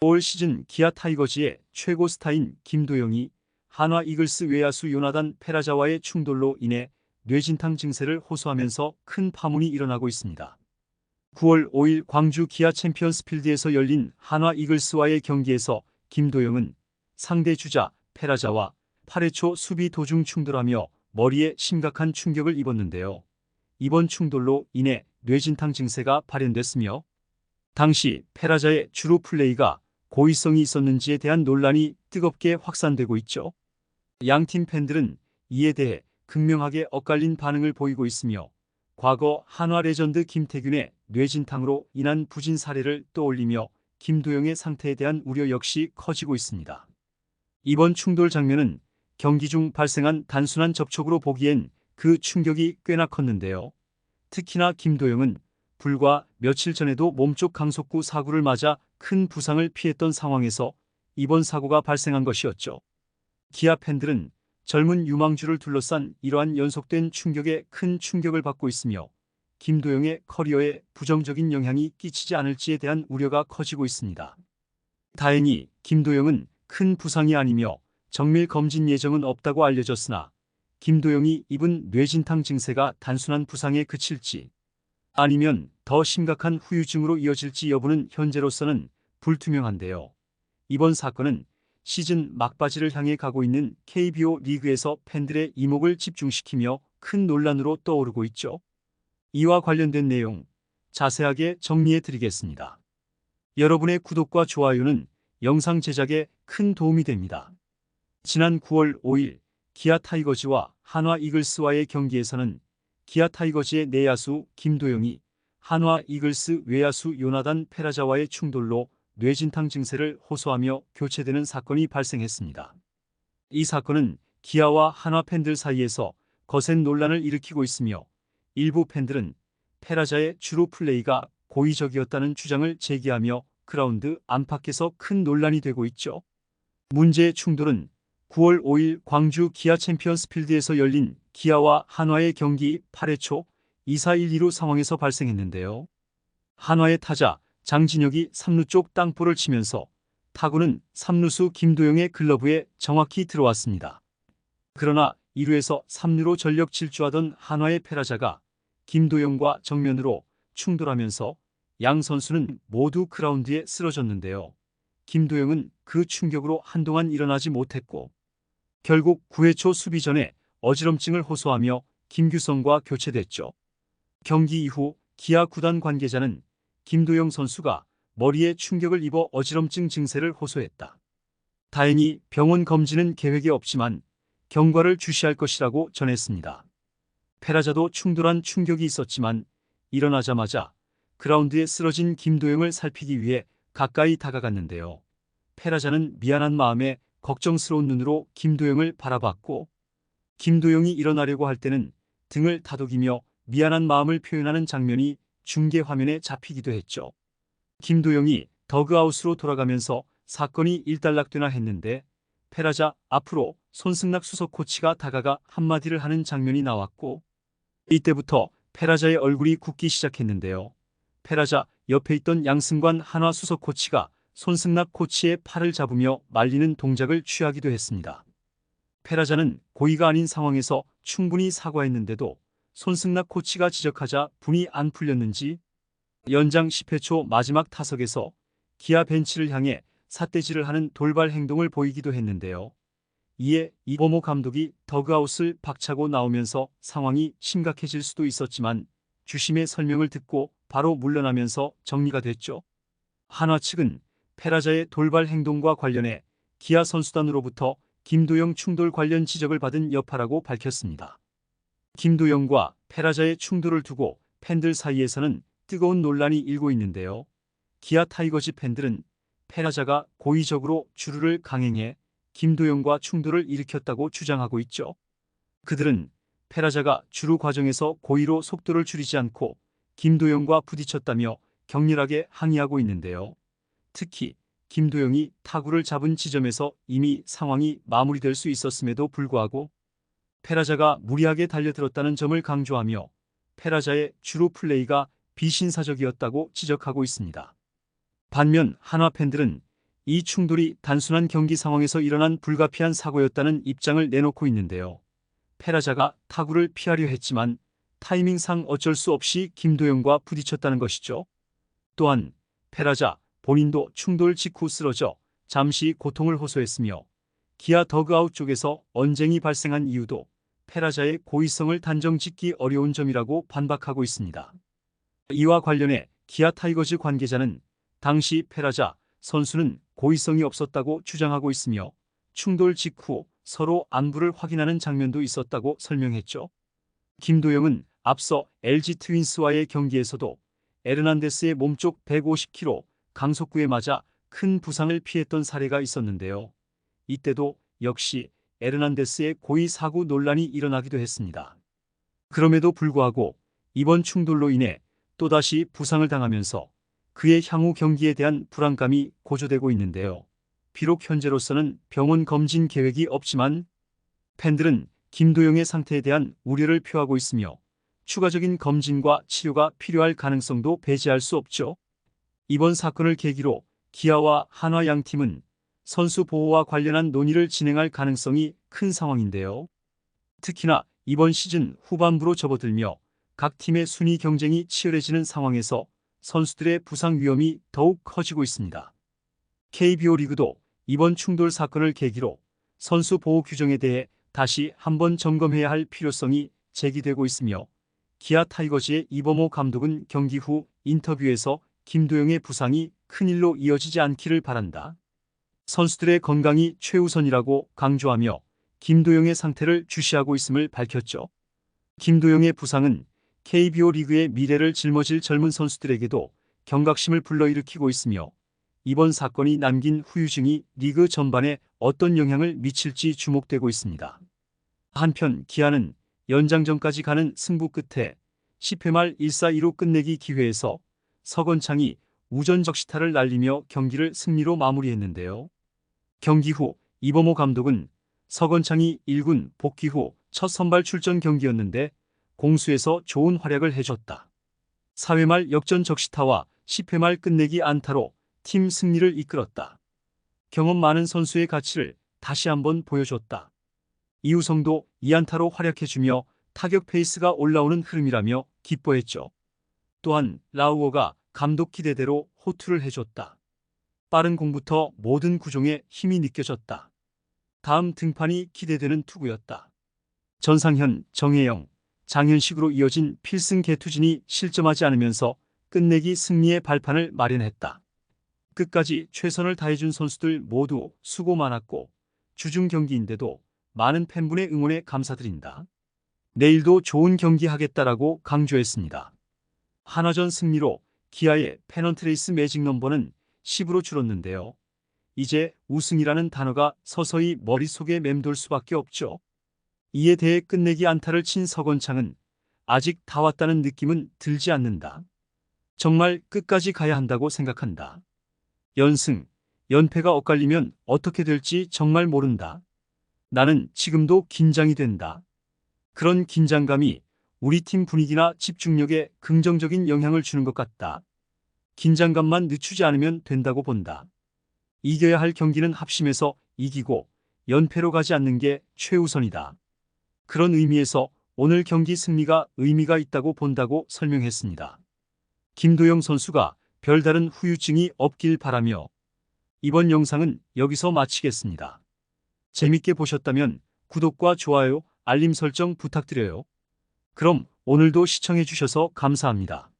올 시즌 기아 타이거즈의 최고 스타인 김도영이 한화 이글스 외야수 요나단 페라자와의 충돌로 인해 뇌진탕 증세를 호소하면서 큰 파문이 일어나고 있습니다. 9월 5일 광주 기아 챔피언스필드에서 열린 한화 이글스와의 경기에서 김도영은 상대 주자 페라자와 8회 초 수비 도중 충돌하며 머리에 심각한 충격을 입었는데요. 이번 충돌로 인해 뇌진탕 증세가 발현됐으며 당시 페라자의 주루 플레이가 고의성이 있었는지에 대한 논란이 뜨겁게 확산되고 있죠. 양팀 팬들은 이에 대해 극명하게 엇갈린 반응을 보이고 있으며 과거 한화 레전드 김태균의 뇌진탕으로 인한 부진 사례를 떠올리며 김도영의 상태에 대한 우려 역시 커지고 있습니다. 이번 충돌 장면은 경기 중 발생한 단순한 접촉으로 보기엔 그 충격이 꽤나 컸는데요. 특히나 김도영은 불과 며칠 전에도 몸쪽 강속구 사고를 맞아 큰 부상을 피했던 상황에서 이번 사고가 발생한 것이었죠. 기아 팬들은 젊은 유망주를 둘러싼 이러한 연속된 충격에 큰 충격을 받고 있으며 김도영의 커리어에 부정적인 영향이 끼치지 않을지에 대한 우려가 커지고 있습니다. 다행히 김도영은 큰 부상이 아니며 정밀 검진 예정은 없다고 알려졌으나 김도영이 입은 뇌진탕 증세가 단순한 부상에 그칠지 아니면 더 심각한 후유증으로 이어질지 여부는 현재로서는 불투명한데요. 이번 사건은 시즌 막바지를 향해 가고 있는 KBO 리그에서 팬들의 이목을 집중시키며 큰 논란으로 떠오르고 있죠. 이와 관련된 내용 자세하게 정리해 드리겠습니다. 여러분의 구독과 좋아요는 영상 제작에 큰 도움이 됩니다. 지난 9월 5일 기아 타이거즈와 한화 이글스와의 경기에서는 기아 타이거즈의 내야수 김도영이 한화 이글스 외야수 요나단 페라자와의 충돌로 뇌진탕 증세를 호소하며 교체되는 사건이 발생했습니다. 이 사건은 기아와 한화 팬들 사이에서 거센 논란을 일으키고 있으며 일부 팬들은 페라자의 주루 플레이가 고의적이었다는 주장을 제기하며 그라운드 안팎에서 큰 논란이 되고 있죠. 문제의 충돌은 9월 5일 광주 기아 챔피언스필드에서 열린 기아와 한화의 경기 8회 초 2-4-1-2루 상황에서 발생했는데요. 한화의 타자 장진혁이 3루 쪽 땅볼을 치면서 타구는 3루수 김도영의 글러브에 정확히 들어왔습니다. 그러나 2루에서 3루로 전력 질주하던 한화의 페라자가 김도영과 정면으로 충돌하면서 양 선수는 모두 그라운드에 쓰러졌는데요. 김도영은 그 충격으로 한동안 일어나지 못했고 결국 9회 초 수비 전에 어지럼증을 호소하며 김규성과 교체됐죠. 경기 이후 기아 구단 관계자는 김도영 선수가 머리에 충격을 입어 어지럼증 증세를 호소했다. 다행히 병원 검진은 계획에 없지만 경과를 주시할 것이라고 전했습니다. 페라자도 충돌한 충격이 있었지만 일어나자마자 그라운드에 쓰러진 김도영을 살피기 위해 가까이 다가갔는데요. 페라자는 미안한 마음에 걱정스러운 눈으로 김도영을 바라봤고 김도영이 일어나려고 할 때는 등을 다독이며 미안한 마음을 표현하는 장면이 중계 화면에 잡히기도 했죠. 김도영이 더그아웃으로 돌아가면서 사건이 일단락되나 했는데 페라자 앞으로 손승락 수석 코치가 다가가 한마디를 하는 장면이 나왔고 이때부터 페라자의 얼굴이 굳기 시작했는데요. 페라자 옆에 있던 양승관 한화 수석 코치가 손승락 코치의 팔을 잡으며 말리는 동작을 취하기도 했습니다. 페라자는 고의가 아닌 상황에서 충분히 사과했는데도 손승락 코치가 지적하자 분이 안 풀렸는지 연장 10회 초 마지막 타석에서 기아 벤치를 향해 삿대질을 하는 돌발 행동을 보이기도 했는데요. 이에 이범호 감독이 더그아웃을 박차고 나오면서 상황이 심각해질 수도 있었지만 주심의 설명을 듣고 바로 물러나면서 정리가 됐죠. 한화 측은 페라자의 돌발 행동과 관련해 기아 선수단으로부터 김도영 충돌 관련 지적을 받은 여파라고 밝혔습니다. 김도영과 페라자의 충돌을 두고 팬들 사이에서는 뜨거운 논란이 일고 있는데요. 기아 타이거즈 팬들은 페라자가 고의적으로 주루를 강행해 김도영과 충돌을 일으켰다고 주장하고 있죠. 그들은 페라자가 주루 과정에서 고의로 속도를 줄이지 않고 김도영과 부딪혔다며 격렬하게 항의하고 있는데요. 특히 김도영이 타구를 잡은 지점에서 이미 상황이 마무리될 수 있었음에도 불구하고 페라자가 무리하게 달려들었다는 점을 강조하며 페라자의 주루 플레이가 비신사적이었다고 지적하고 있습니다. 반면 한화 팬들은 이 충돌이 단순한 경기 상황에서 일어난 불가피한 사고였다는 입장을 내놓고 있는데요. 페라자가 타구를 피하려 했지만 타이밍상 어쩔 수 없이 김도영과 부딪혔다는 것이죠. 또한 페라자 본인도 충돌 직후 쓰러져 잠시 고통을 호소했으며 기아 더그아웃 쪽에서 언쟁이 발생한 이유도 페라자의 고의성을 단정짓기 어려운 점이라고 반박하고 있습니다. 이와 관련해 기아 타이거즈 관계자는 당시 페라자 선수는 고의성이 없었다고 주장하고 있으며 충돌 직후 서로 안부를 확인하는 장면도 있었다고 설명했죠. 김도영은 앞서 LG 트윈스와의 경기에서도 에르난데스의 몸쪽 150km 강속구에 맞아 큰 부상을 피했던 사례가 있었는데요. 이때도 역시 에르난데스의 고의 사고 논란이 일어나기도 했습니다. 그럼에도 불구하고 이번 충돌로 인해 또다시 부상을 당하면서 그의 향후 경기에 대한 불안감이 고조되고 있는데요. 비록 현재로서는 병원 검진 계획이 없지만 팬들은 김도영의 상태에 대한 우려를 표하고 있으며 추가적인 검진과 치료가 필요할 가능성도 배제할 수 없죠. 이번 사건을 계기로 기아와 한화 양팀은 선수 보호와 관련한 논의를 진행할 가능성이 큰 상황인데요. 특히나 이번 시즌 후반부로 접어들며 각 팀의 순위 경쟁이 치열해지는 상황에서 선수들의 부상 위험이 더욱 커지고 있습니다. KBO 리그도 이번 충돌 사건을 계기로 선수 보호 규정에 대해 다시 한번 점검해야 할 필요성이 제기되고 있으며 기아 타이거즈의 이범호 감독은 경기 후 인터뷰에서 김도영의 부상이 큰일로 이어지지 않기를 바란다. 선수들의 건강이 최우선이라고 강조하며 김도영의 상태를 주시하고 있음을 밝혔죠. 김도영의 부상은 KBO 리그의 미래를 짊어질 젊은 선수들에게도 경각심을 불러일으키고 있으며 이번 사건이 남긴 후유증이 리그 전반에 어떤 영향을 미칠지 주목되고 있습니다. 한편 기아는 연장전까지 가는 승부 끝에 10회 말 1-4-2로 끝내기 기회에서 서건창이 우전 적시타를 날리며 경기를 승리로 마무리했는데요. 경기 후 이범호 감독은 서건창이 1군 복귀 후 첫 선발 출전 경기였는데 공수에서 좋은 활약을 해줬다. 4회 말 역전 적시타와 10회 말 끝내기 안타로 팀 승리를 이끌었다. 경험 많은 선수의 가치를 다시 한번 보여줬다. 이우성도 2안타로 활약해주며 타격 페이스가 올라오는 흐름이라며 기뻐했죠. 또한 라우어가 감독 기대대로 호투를 해줬다. 빠른 공부터 모든 구종에 힘이 느껴졌다. 다음 등판이 기대되는 투구였다. 전상현, 정혜영, 장현식으로 이어진 필승 개투진이 실점하지 않으면서 끝내기 승리의 발판을 마련했다. 끝까지 최선을 다해준 선수들 모두 수고 많았고 주중 경기인데도 많은 팬분의 응원에 감사드린다. 내일도 좋은 경기 하겠다라고 강조했습니다. 한화전 승리로 기아의 페넌트레이스 매직 넘버는 10으로 줄었는데요. 이제 우승이라는 단어가 서서히 머릿속에 맴돌 수밖에 없죠. 이에 대해 끝내기 안타를 친 서건창은 아직 다 왔다는 느낌은 들지 않는다. 정말 끝까지 가야 한다고 생각한다. 연승, 연패가 엇갈리면 어떻게 될지 정말 모른다. 나는 지금도 긴장이 된다. 그런 긴장감이 우리 팀 분위기나 집중력에 긍정적인 영향을 주는 것 같다. 긴장감만 늦추지 않으면 된다고 본다. 이겨야 할 경기는 합심해서 이기고 연패로 가지 않는 게 최우선이다. 그런 의미에서 오늘 경기 승리가 의미가 있다고 본다고 설명했습니다. 김도영 선수가 별다른 후유증이 없길 바라며 이번 영상은 여기서 마치겠습니다. 재밌게 보셨다면 구독과 좋아요, 알림 설정 부탁드려요. 그럼 오늘도 시청해주셔서 감사합니다.